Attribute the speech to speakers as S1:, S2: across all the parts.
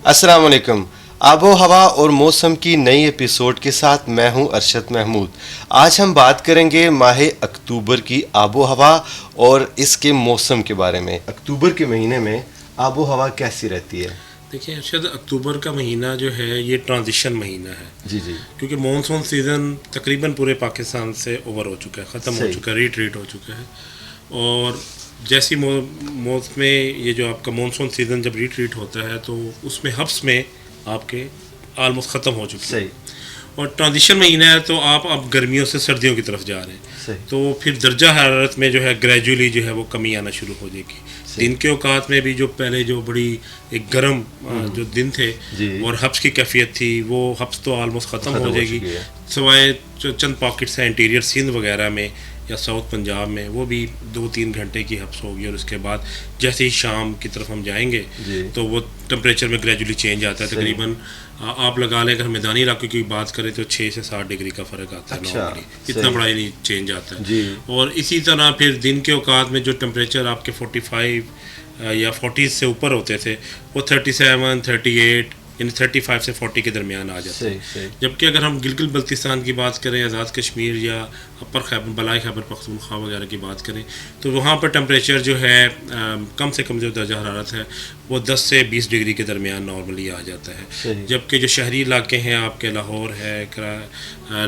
S1: السلام علیکم. آب و ہوا اور موسم کی نئی ایپیسوڈ کے ساتھ میں ہوں ارشد محمود. آج ہم بات کریں گے ماہ اکتوبر کی آب و ہوا اور اس کے موسم کے بارے میں. اکتوبر کے مہینے میں آب و ہوا کیسی رہتی ہے؟
S2: دیکھیں ارشد، اکتوبر کا مہینہ جو ہے یہ ٹرانزیشن مہینہ ہے.
S1: جی
S2: کیونکہ مونسون سیزن تقریباً پورے پاکستان سے اوور ہو چکا ہے، ختم ہو چکا ہے، ریٹریٹ ہو چکا ہے. اور جیسی موسم یہ جو آپ کا مونسون سیزن جب ریٹریٹ ہوتا ہے تو اس میں ہبس میں آپ کے آلموسٹ ختم ہو چکے ہیں. اور ٹرانزیشن مہینہ ہے تو آپ اب گرمیوں سے سردیوں کی طرف جا رہے ہیں. تو پھر درجہ حرارت میں جو ہے گریجولی جو ہے وہ کمی آنا شروع ہو جائے گی. دن کے اوقات میں بھی جو پہلے جو بڑی ایک گرم جو دن تھے اور ہبس کی کیفیت تھی، وہ ہبس تو آلموسٹ ختم ہو جائے گی، سوائے چند پاکٹس ہیں انٹیریئر سندھ وغیرہ میں یا ساؤتھ پنجاب میں، وہ بھی 2-3 گھنٹے کی ہبس ہوگی. اور اس کے بعد جیسے ہی شام کی طرف ہم جائیں گے تو وہ ٹمپریچر میں گریجولی چینج آتا ہے. تقریباً آپ لگا لیں اگر ہم میدانی علاقے کی بات کریں تو 6 سے 7 ڈگری کا فرق آتا ہے. نارملی اتنا بڑا نہیں چینج آتا ہے. اور اسی طرح پھر دن کے اوقات میں جو ٹمپریچر آپ کے 45 یا 40 سے اوپر ہوتے تھے وہ 37 38 یعنی 35 سے 40 کے درمیان آ جاتے ہیں. جبکہ اگر ہم گلگت بلتستان کی بات کریں، آزاد کشمیر یا اپر خیبر بلائی خیبر پختونخوا وغیرہ کی بات کریں تو وہاں پر ٹمپریچر جو ہے کم سے کم جو درجہ حرارت ہے وہ 10 سے 20 ڈگری کے درمیان نارملی آ جاتا ہے. جبکہ جو شہری علاقے ہیں آپ کے لاہور ہے،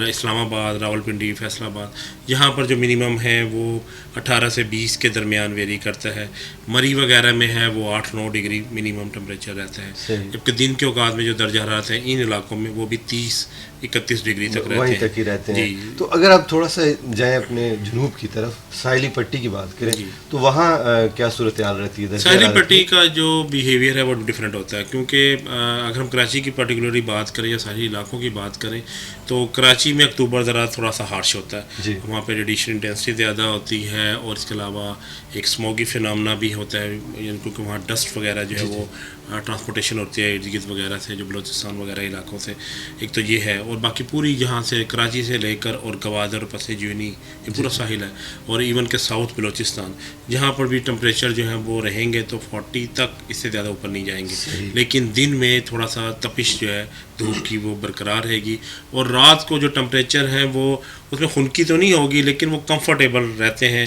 S2: اسلام آباد، راولپنڈی، فیصل آباد، یہاں پر جو منیمم ہے وہ 18 سے 20 کے درمیان ویری کرتا ہے. مری وغیرہ میں ہے وہ 8-9 ڈگری منیمم ٹمپریچر رہتا ہے. جبکہ دن کے اوقات میں جو درجہ حرارت ہیں ان علاقوں میں وہ بھی 30-31 ڈگری تک
S1: رہتے ہیں. تو اگر آپ تھوڑا سا جائیں اپنے جنوب کی طرف، ساحلی پٹی کی بات کریں تو وہاں کیا صورتحال رہتی ہے؟
S2: ساحلی پٹی کا جو بیہیویئر ہے وہ ڈفرینٹ ہوتا ہے. کیونکہ اگر ہم کراچی کی پرٹیکولرلی بات کریں یا ساحلی علاقوں کی بات کریں تو کراچی میں اکتوبر ذرا تھوڑا سا ہارش ہوتا ہے. وہاں پہ ریڈیشن انٹینسٹی زیادہ ہوتی ہے اور اس کے علاوہ ایک اسموگی فنامنا بھی ہوتا ہے، کیونکہ وہاں ڈسٹ وغیرہ جو ہے وہ ٹرانسپورٹیشن ہوتی ہے ارد گرد وغیرہ سے، جو بلوچستان وغیرہ علاقوں سے. ایک تو یہ ہے، اور باقی پوری جہاں سے کراچی سے لے کر اور گوادر، پس جوینی، یہ پورا ساحل ہے. اور ایون کہ ساؤتھ بلوچستان جہاں پر بھی ٹمپریچر جو ہے وہ رہیں گے تو 40 تک، اس سے زیادہ اوپر نہیں جائیں گے. لیکن دن میں تھوڑا سا تپش جو ہے دھوپ کی وہ برقرار رہے گی. اور رات کو جو ٹمپریچر ہے وہ اس میں خنکی تو نہیں ہوگی لیکن وہ کمفرٹیبل رہتے ہیں،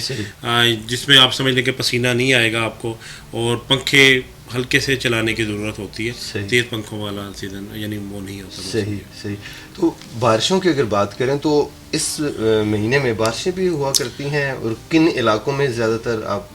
S2: جس میں آپ سمجھ لیں کہ پسینہ نہیں آئے گا آپ کو. اور پنکھے ہلکے سے چلانے کی ضرورت ہوتی ہے، تیز پنکھوں والا سیزن یعنی وہ نہیں ہوتا.
S1: صحیح. تو بارشوں کی اگر بات کریں تو اس مہینے میں بارشیں بھی ہوا کرتی ہیں، اور کن علاقوں میں زیادہ تر آپ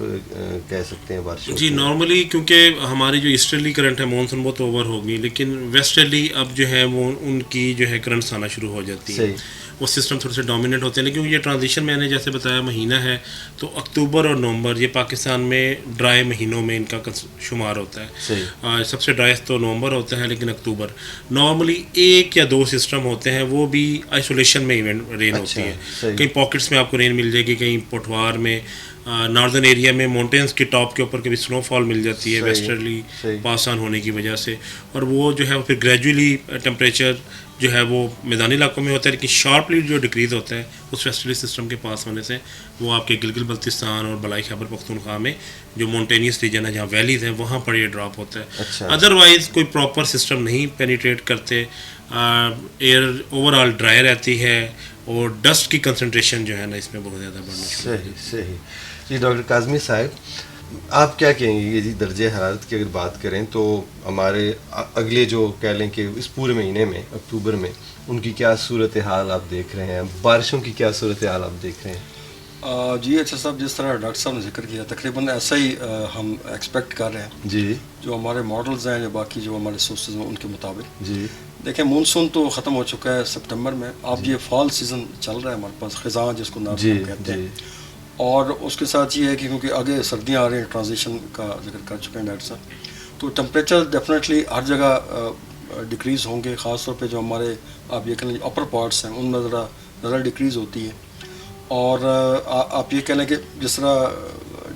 S1: کہہ سکتے ہیں بارشیں؟
S2: جی نارملی کیونکہ ہماری جو ایسٹرلی کرنٹ ہے مونسون وہ تو اوور ہوگی، لیکن ویسٹرلی اب جو ہے وہ ان کی جو ہے کرنٹس آنا شروع ہو جاتی ہیں. وہ سسٹم تھوڑے سے ڈومینیٹ ہوتے ہیں. لیکن یہ ٹرانزیشن میں نے جیسے بتایا مہینہ ہے تو اکتوبر اور نومبر یہ پاکستان میں ڈرائی مہینوں میں ان کا شمار ہوتا ہے. سب سے ڈرائیسٹ تو نومبر ہوتا ہے، لیکن اکتوبر نارملی 1 یا 2 سسٹم ہوتے ہیں، وہ بھی آئسولیشن میں رین ہوتی ہے. کہیں پاکٹس میں آپ کو رین مل جائے گی، کہیں پٹوار میں، ناردرن ایریا میں ماؤنٹینس کے ٹاپ کے اوپر کبھی سنو فال مل جاتی ہے ویسٹرلی پاس آن ہونے کی وجہ سے. اور وہ جو ہے پھر گریجولی ٹمپریچر جو ہے وہ میدانی علاقوں میں ہوتا ہے، لیکن شارپلی جو ڈکریز ہوتا ہے اس ویسٹرلی سسٹم کے پاس ہونے سے وہ آپ کے گلگت بلتستان اور بلائی خیبر پختونخوا میں جو ماؤنٹینیس ریجن ہے، جہاں ویلیز ہیں، وہاں پر یہ ڈراپ ہوتا ہے. ادروائز کوئی پراپر سسٹم نہیں پینیٹریٹ کرتے. ایئر اوور آل ڈرائی رہتی ہے اور ڈسٹ کی کنسنٹریشن جو ہے نا اس میں بہت زیادہ بڑھنا شروع ہوتی ہے.
S1: صحیح. جی ڈاکٹر کاظمی صاحب، آپ کیا کہیں گے یہ درجہ حرارت کی اگر بات کریں تو ہمارے اگلے جو کہہ لیں کہ اس پورے مہینے میں اکتوبر میں ان کی کیا صورتحال آپ دیکھ رہے ہیں؟ بارشوں کی کیا صورتحال آپ دیکھ رہے ہیں؟
S3: جی اچھا صاحب، جس طرح ڈاکٹر صاحب نے ذکر کیا تقریباً ایسا ہی ہم ایکسپیکٹ کر رہے ہیں. جی جو ہمارے ماڈلز ہیں، جو باقی جو ہمارے سورسز ہیں ان کے مطابق. جی دیکھیں مونسون تو ختم ہو چکا ہے سپتمبر میں. اب یہ فال سیزن چل رہا ہے ہمارے پاس، خزاں جس کو نارمل کہتے ہیں. اور اس کے ساتھ یہ ہے کہ کیونکہ آگے سردیاں آ رہی ہیں، ٹرانزیشن کا ذکر کر چکے ہیں ڈاکٹر صاحب، تو ٹمپریچر ڈیفینیٹلی ہر جگہ ڈکریز ہوں گے. خاص طور پہ جو ہمارے آپ یہ کہہ لیں اپر پارٹس ہیں ان میں ذرا ڈکریز ہوتی ہے. اور آپ یہ کہہ لیں کہ جس طرح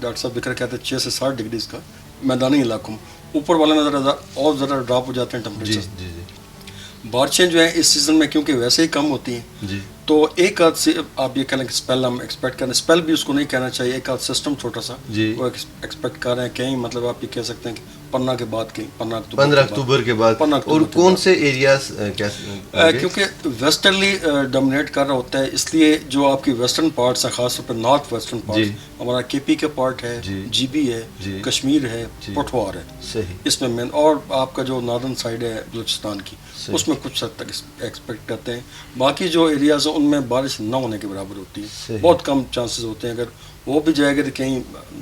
S3: ڈاکٹر صاحب ذکر کہتے ہیں 6 سے 7 ڈگریز کا میدانی علاقوں میں، اوپر والے میں ذرا ڈراپ ہو جاتے ہیں ٹمپریچر. بارشیں جو ہیں اس سیزن میں کیونکہ ویسے ہی کم ہوتی ہیں تو ایک آدھ سے آپ یہ کہہ لیں کہ اسپیل ہم ایکسپیکٹ کر رہے ہیں, اسپیل بھی اس کو نہیں کہنا چاہیے, ایک آدھ سسٹم چھوٹا سا وہ ایکسپیکٹ کر رہے ہیں. کہیں مطلب آپ یہ کہہ سکتے ہیں کہ پنا کے بعد, کہیں 15
S1: اکتوبر کے بعد. اور کون سے ایریاز,
S3: کیونکہ ویسٹرنلی ڈومینیٹ کر رہا ہوتا ہے, اس لیے جو آپ کی ویسٹرن پارٹس ہیں, خاص طور پہ نارتھ ویسٹرن پارٹس, ہمارا کے پی کا پارٹ ہے, جی بی ہے, کشمیر ہے, پٹوار ہے, اس میں مین, اور آپ کا جو ناردرن سائڈ ہے بلوچستان کی, اس میں کچھ حد تک ایکسپیکٹ کرتے ہیں. باقی جو ایریاز ہیں ان میں بارش نہ ہونے کے برابر ہوتی ہے, بہت کم چانسز ہوتے ہیں. اگر وہ بھی جائے گا تو کہیں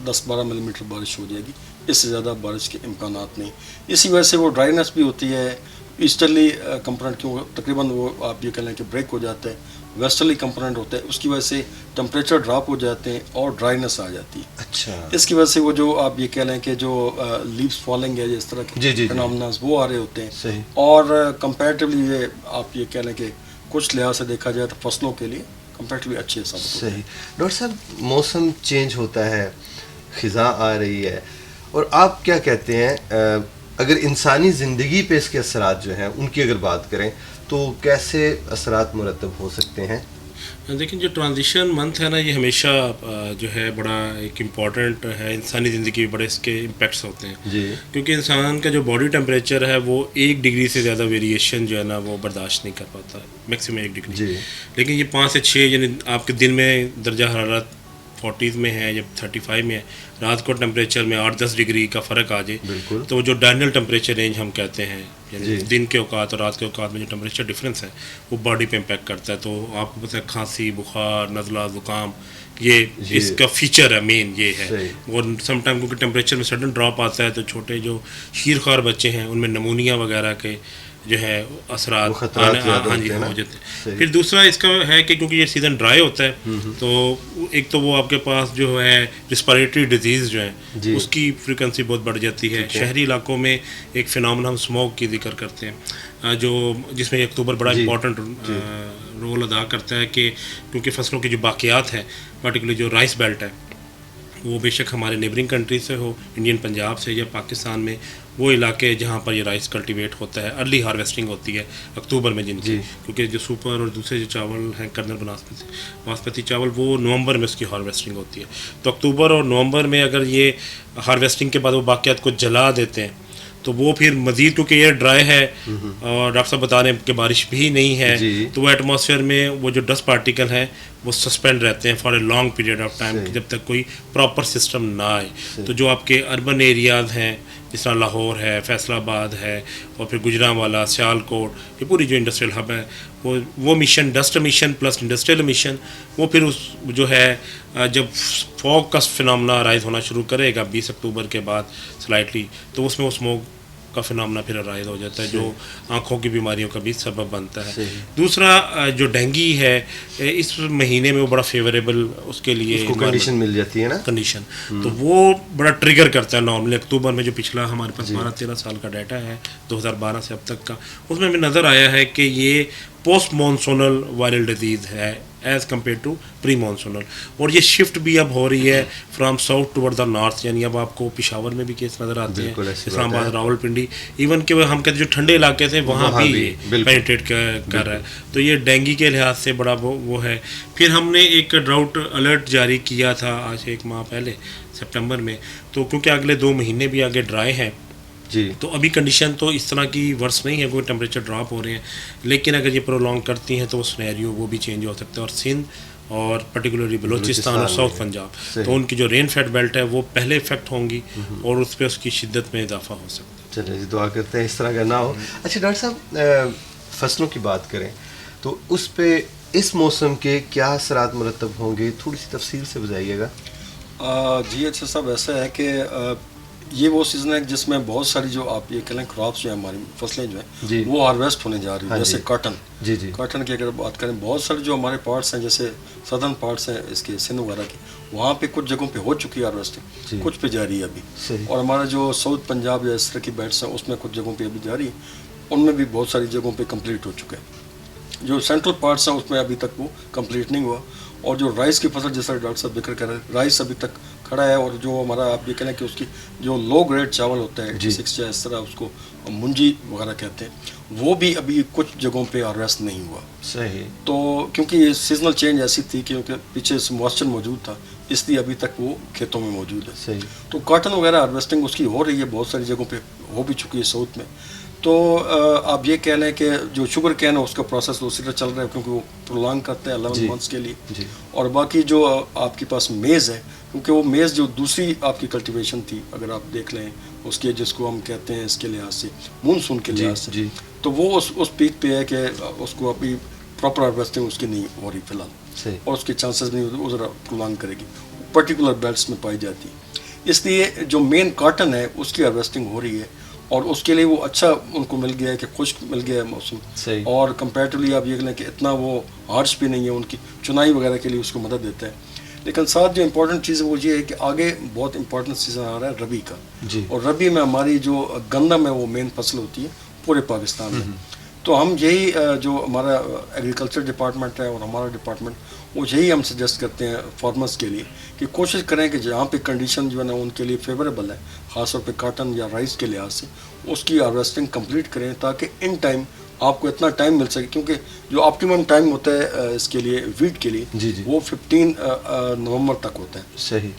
S3: 10-12 ملی میٹر بارش ہو جائے گی, اس سے زیادہ بارش کے امکانات نہیں. اسی وجہ سے وہ ڈرائینس بھی ہوتی ہے. ایسٹرلی کمپوننٹ کیوں تقریباً وہ آپ یہ کہہ لیں کہ بریک ہو جاتا ہے, ویسٹرلی کمپوننٹ ہوتا ہے, اس کی وجہ سے ٹمپریچر ڈراپ ہو جاتے ہیں اور ڈرائینس آ جاتی ہے.
S1: اچھا,
S3: اس کی وجہ سے وہ جو آپ یہ کہہ لیں کہ جو لیوز فالنگ ہے, اس طرح کے فینومیناز وہ آ رہے ہوتے ہیں. اور کمپیریٹیولی یہ آپ یہ کہہ لیں کہ کچھ لحاظ سے دیکھا جائے تو فصلوں کے لیے کمپیریٹیولی اچھے ثابت ہوتے ہیں.
S1: صحیح. ڈاکٹر صاحب, موسم چینج ہوتا ہے, خزاں آ رہی ہے, اور آپ کیا کہتے ہیں اگر انسانی زندگی پہ اس کے اثرات جو ہیں ان کی اگر بات کریں تو کیسے اثرات مرتب ہو سکتے ہیں؟
S2: دیکھیں, جو ٹرانزیشن منتھ ہے نا, یہ ہمیشہ جو ہے بڑا ایک امپورٹنٹ ہے, انسانی زندگی میں بڑے اس کے امپیکٹس ہوتے ہیں. کیونکہ انسان کا جو باڈی ٹیمپریچر ہے وہ 1 ڈگری سے زیادہ ویریشن جو ہے نا وہ برداشت نہیں کر پاتا, میکسیمم 1 ڈگری. لیکن یہ 5 سے 6 یعنی آپ کے دن میں درجہ حرارت 40s میں ہے یا 35 میں ہے, رات کو ٹمپریچر میں 8-10 ڈگری کا فرق آ جائے تو جو ڈائنل ٹمپریچر رینج ہم کہتے ہیں, یعنی دن کے اوقات اور رات کے اوقات میں جو ٹمپریچر ڈفرینس ہے وہ باڈی پہ امپیکٹ کرتا ہے. تو آپ کو پتہ ہے کھانسی, بخار, نزلہ, زکام, یہ اس کا فیچر ہے مین یہ ہے. اور سم ٹائم کیونکہ ٹمپریچر میں سڈن ڈراپ آتا ہے تو چھوٹے جو شیرخوار بچے ہیں ان میں نمونیا وغیرہ کے جو ہے اثرات ہو جاتے ہیں. پھر دوسرا اس کا ہے کہ کیونکہ یہ سیزن ڈرائی ہوتا ہے تو ایک تو وہ آپ کے پاس جو ہے رسپائریٹری ڈیزیز جو ہیں اس کی فریکوینسی بہت بڑھ جاتی ہے. شہری علاقوں میں ایک فینومنا ہم اسموک کی ذکر کرتے ہیں جو جس میں اکتوبر بڑا امپورٹنٹ رول ادا کرتا ہے, کہ کیونکہ فصلوں کی جو باقیات ہیں پرٹیکولرلی جو رائس بیلٹ ہے وہ بے شک ہمارے نیبرنگ کنٹری سے ہو, انڈین پنجاب سے یا پاکستان میں, وہ علاقے جہاں پر یہ رائس کلٹیویٹ ہوتا ہے, ارلی ہارویسٹنگ ہوتی ہے اکتوبر میں جن کی, کیونکہ جو سپر اور دوسرے جو چاول ہیں کرنل باسمتی چاول وہ نومبر میں اس کی ہارویسٹنگ ہوتی ہے. تو اکتوبر اور نومبر میں اگر یہ ہارویسٹنگ کے بعد وہ باقیات کو جلا دیتے ہیں تو وہ پھر مزید کیونکہ ایئر ڈرائی ہے اور ڈاکٹر صاحب بتا رہے ہیں کہ بارش بھی نہیں ہے تو وہ ایٹماسفیئر میں وہ جو ڈسٹ پارٹیکل ہیں وہ سسپینڈ رہتے ہیں for a long period of time جب تک کوئی پراپر سسٹم نہ آئے. تو جو آپ کے اربن ایریاز ہیں جس طرح لاہور ہے, فیصل آباد ہے, اور پھر گجرانوالہ, سیال کوٹ, یہ پوری جو انڈسٹریل ہب ہے وہ mission dust mission plus industrial mission وہ پھر اس جو ہے جب فوگ کا فنامنا رائز ہونا شروع کرے گا 20 اکتوبر کے بعد سلائٹلی, تو اس میں وہ اسموک کا فنامنا پھر رائز ہو جاتا ہے جو آنکھوں کی بیماریوں کا بھی سبب بنتا ہے. دوسرا جو ڈینگی ہے اس مہینے میں وہ بڑا فیوریبل اس کے لیے
S1: کنڈیشن مل جاتی ہے نا,
S2: کنڈیشن تو وہ بڑا ٹریگر کرتا ہے نارملی. اکتوبر میں جو پچھلا ہمارے پاس 12-13 سال کا ڈیٹا ہے 2012 سے اب تک کا, اس میں ہمیں نظر آیا ہے کہ یہ پوسٹ مانسونل وائرل ڈیزیز ہے as compare to pre monsoonal, اور یہ شفٹ بھی اب ہو رہی ہے from south toward the north. یعنی اب آپ کو پشاور میں بھی کیس نظر آتے ہیں, اسلام آباد, راول پنڈی, ایون کہ ہم کہتے ہیں جو ٹھنڈے علاقے تھے وہاں بھی پینیٹریٹ کر رہا ہے. تو یہ ڈینگی کے لحاظ سے بڑا وہ ہے. پھر ہم نے ایک ڈراؤٹ الرٹ جاری کیا تھا آج 1 ماہ پہلے سپٹمبر میں, تو کیونکہ اگلے 2 مہینے بھی آگے ڈرائی ہیں تو ابھی کنڈیشن تو اس طرح کی ورس نہیں ہے, کوئی ٹمپریچر ڈراپ ہو رہے ہیں, لیکن اگر یہ پرولونگ کرتی ہیں تو وہ سنیریو وہ بھی چینج ہو سکتا ہے. اور سندھ اور پرٹیکولرلی بلوچستان اور ساؤتھ پنجاب تو ان کی جو رین فیٹ بیلٹ ہے وہ پہلے افیکٹ ہوں گی اور اس پہ اس کی شدت میں اضافہ ہو سکتا ہے.
S1: چلیں جی, دعا کرتے ہیں اس طرح کا نہ ہو. اچھا ڈاکٹر صاحب, فصلوں کی بات کریں تو اس پہ اس موسم کے کیا اثرات مرتب ہوں گے, تھوڑی سی تفصیل سے بتائیے گا.
S3: جی اچھا صاحب, ایسا ہے کہ یہ وہ سیزن ہے جس میں بہت ساری جو آپ یہ کہہ لیں کراپس جو ہیں ہماری فصلیں جو ہیں وہ ہارویسٹ ہونے جا رہی ہیں. جیسے کاٹن, کاٹن کی اگر بات کریں بہت سارے جو ہمارے پارٹس ہیں جیسے سدرن پارٹس ہیں اس کے سندھ وغیرہ کی, وہاں پہ کچھ جگہوں پہ ہو چکی ہے ہارویسٹنگ, کچھ پہ جاری ہے ابھی. اور ہمارا جو ساؤتھ پنجاب یا اس طرح کی بیلٹس ہیں اس میں کچھ جگہوں پہ ابھی جاری ہے, ان میں بھی بہت ساری جگہوں پہ کمپلیٹ ہو چکے ہیں. جو سینٹرل پارٹس ہیں اس میں ابھی تک وہ کمپلیٹ نہیں ہوا. اور جو رائس کی فصل جیسا ڈاکٹر صاحب ذکر کر رہے ہیں, رائس ابھی تک کھڑا ہے, اور جو ہمارا آپ یہ کہیں کہ اس کی جو لو گریڈ چاول ہوتا ہے 86 یا اس طرح اس کو منجی وغیرہ کہتے ہیں, وہ بھی ابھی کچھ جگہوں پہ ہارویسٹ نہیں ہوا.
S1: صحیح.
S3: تو کیونکہ یہ سیزنل چینج ایسی تھی کیونکہ پیچھے سے موئسچر موجود تھا, اس لیے ابھی تک وہ کھیتوں میں موجود ہے.
S1: صحیح.
S3: تو کاٹن وغیرہ ہارویسٹنگ اس کی ہو رہی ہے, بہت ساری جگہوں پہ ہو بھی چکی ہے ساؤتھ میں. تو آپ یہ کہہ لیں کہ جو شوگر کین ہے اس کا پروسیس اسی طرح چل رہا ہے کیونکہ وہ پرولانگ کرتے ہیں 11 منتھس کے لیے. اور باقی جو آپ کے پاس میز ہے, کیونکہ وہ میز جو دوسری آپ کی کلٹیویشن تھی اگر آپ دیکھ لیں اس کے جس کو ہم کہتے ہیں اس کے لحاظ سے مونسون کے لحاظ سے, تو وہ اس پیک پہ ہے کہ اس کو ابھی پراپر ہارویسٹنگ اس کی نہیں ہو رہی فی الحال, اور اس کے چانسز نہیں ہوتے, وہ ذرا پرولانگ کرے گی, پرٹیکولر بیلٹس میں پائی جاتی ہے. اس لیے جو مین کاٹن ہے اس کی ہارویسٹنگ ہو رہی ہے, اور اس کے لیے وہ اچھا ان کو مل گیا ہے کہ خشک مل گیا ہے موسم, اور کمپیریٹیولی آپ یہ کہیں کہ اتنا وہ ہارش بھی نہیں ہے, ان کی چنائی وغیرہ کے لیے اس کو مدد دیتا ہے. لیکن ساتھ جو امپورٹنٹ چیز ہے وہ یہ ہے کہ آگے بہت امپورٹنٹ سیزن آ رہا ہے ربی کا, اور ربی میں ہماری جو گندم ہے وہ مین فصل ہوتی ہے پورے پاکستان میں. تو ہم یہی جو ہمارا ایگریکلچر ڈپارٹمنٹ ہے اور ہمارا ڈپارٹمنٹ وہ یہی ہم سجیسٹ کرتے ہیں فارمرز کے لیے کہ کوشش کریں کہ جہاں پہ کنڈیشن جو ہے نا ان کے لیے فیوریبل ہے, خاص طور پہ کاٹن یا رائس کے لحاظ سے, اس کی ہارویسٹنگ کمپلیٹ کریں تاکہ ان ٹائم آپ کو اتنا ٹائم مل سکے. کیونکہ جو آپٹیمم ٹائم ہوتا ہے اس کے لیے ویٹ کے لیے وہ 15 نومبر تک ہوتا ہے.
S1: صحیح.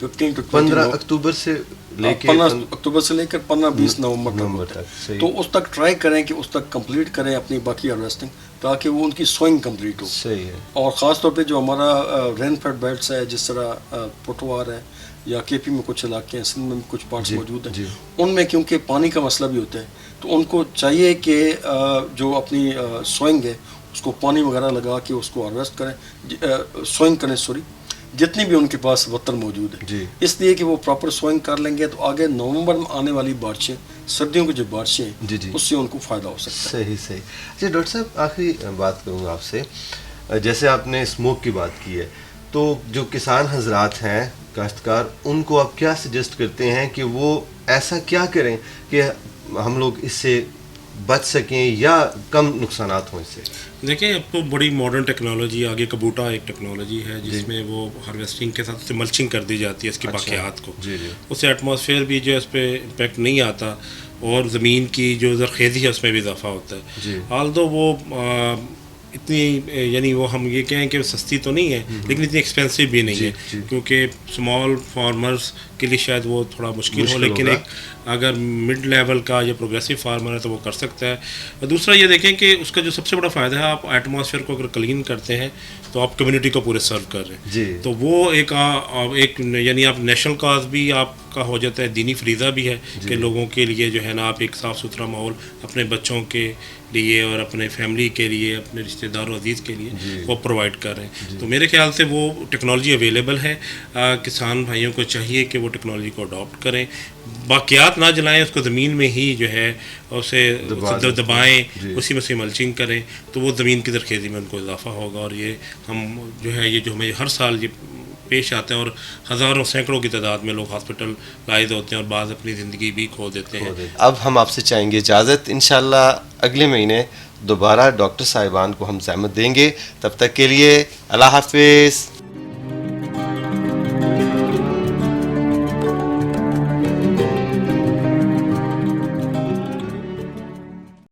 S3: 15
S1: اکتوبر سے لے کے
S3: 15 اکتوبر سے لے کر 15-20 نومبر تک. تو اس تک ٹرائی کریں کہ اس تک کمپلیٹ کریں اپنی باقی ہارویسٹنگ تاکہ وہ ان کی سوئنگ کمپلیٹ ہو.
S1: صحیح ہے.
S3: اور خاص طور پہ جو ہمارا رین فیڈ بیلٹس ہے, جس طرح پٹوار ہے یا کے پی میں کچھ علاقے ہیں, سندھ میں کچھ پارٹس موجود ہیں, ان میں کیونکہ پانی کا مسئلہ بھی ہوتا ہے, تو ان کو چاہیے کہ جو اپنی سوئنگ ہے اس کو پانی وغیرہ لگا کے اس کو ہارویسٹ کریں, سوئنگ کریں جتنی بھی ان کے پاس وتر موجود ہے. اس لیے کہ وہ پراپر سوئنگ کر لیں گے تو آگے نومبر میں آنے والی بارشیں, سردیوں کی جو بارشیں ہیں اس سے ان کو فائدہ ہو سکتا ہے.
S1: صحیح. اچھا ڈاکٹر صاحب, آخری بات کروں گا آپ سے. جیسے آپ نے اسموک کی بات کی ہے, تو جو کسان حضرات ہیں, کاشتکار, ان کو آپ کیا سجیسٹ کرتے ہیں کہ وہ ایسا کیا کریں کہ ہم لوگ اس سے بچ سکیں یا کم نقصانات ہوں اس سے؟
S2: دیکھیں, اب تو بڑی ماڈرن ٹیکنالوجی آگے, کبوٹا ایک ٹیکنالوجی ہے جس میں وہ ہارویسٹنگ کے ساتھ اسے ملچنگ کر دی جاتی ہے اس کے باقیات کو. اس سے ایٹماسفیئر بھی جو ہے اس پہ امپیکٹ نہیں آتا, اور زمین کی جو زرخیزی ہے اس میں بھی اضافہ ہوتا ہے. حال تو وہ اتنی, یعنی وہ ہم یہ کہیں کہ سستی تو نہیں ہے لیکن اتنی ایکسپینسو بھی نہیں ہے, کیونکہ اسمال فارمرز کے لیے شاید وہ تھوڑا مشکل ہو, لیکن ایک اگر مڈ لیول کا یا پروگریسو فارمر ہے تو وہ کر سکتا ہے. اور دوسرا یہ دیکھیں کہ اس کا جو سب سے بڑا فائدہ ہے, آپ ایٹماسفیئر کو اگر کلین کرتے ہیں تو آپ کمیونٹی کو پورے سرو کر رہے ہیں. تو وہ ایک یعنی آپ نیشنل کاز بھی آپ کا ہو جاتا ہے, دینی فریضہ بھی ہے کہ لوگوں کے لیے جو ہے نا آپ ایک صاف ستھرا ماحول اپنے بچوں کے لیے اور اپنے فیملی کے لیے, اپنے رشتہ دار و عزیز کے لیے وہ پرووائڈ کر رہے ہیں. تو میرے خیال سے وہ ٹیکنالوجی اویلیبل ہے, کسان بھائیوں کو چاہیے کہ وہ ٹیکنالوجی کو اڈاپٹ کریں, باقیات نہ جلائیں, اس کو زمین میں ہی جو ہے اسے دبائیں, اسی میں سے ملچنگ کریں, تو وہ زمین کی زرخیزی میں ان کو اضافہ ہوگا. اور یہ ہم جو ہے یہ جو ہمیں ہر سال یہ پیش آتے ہیں, اور ہزاروں سینکڑوں کی تعداد میں لوگ ہاسپٹل لائز ہوتے ہیں اور بعض اپنی زندگی بھی کھو دیتے ہیں.
S1: اب ہم آپ سے چاہیں گے اجازت, انشاءاللہ اگلے مہینے دوبارہ ڈاکٹر صاحبان کو ہم زحمت دیں گے. تب تک کے لیے اللہ حافظ.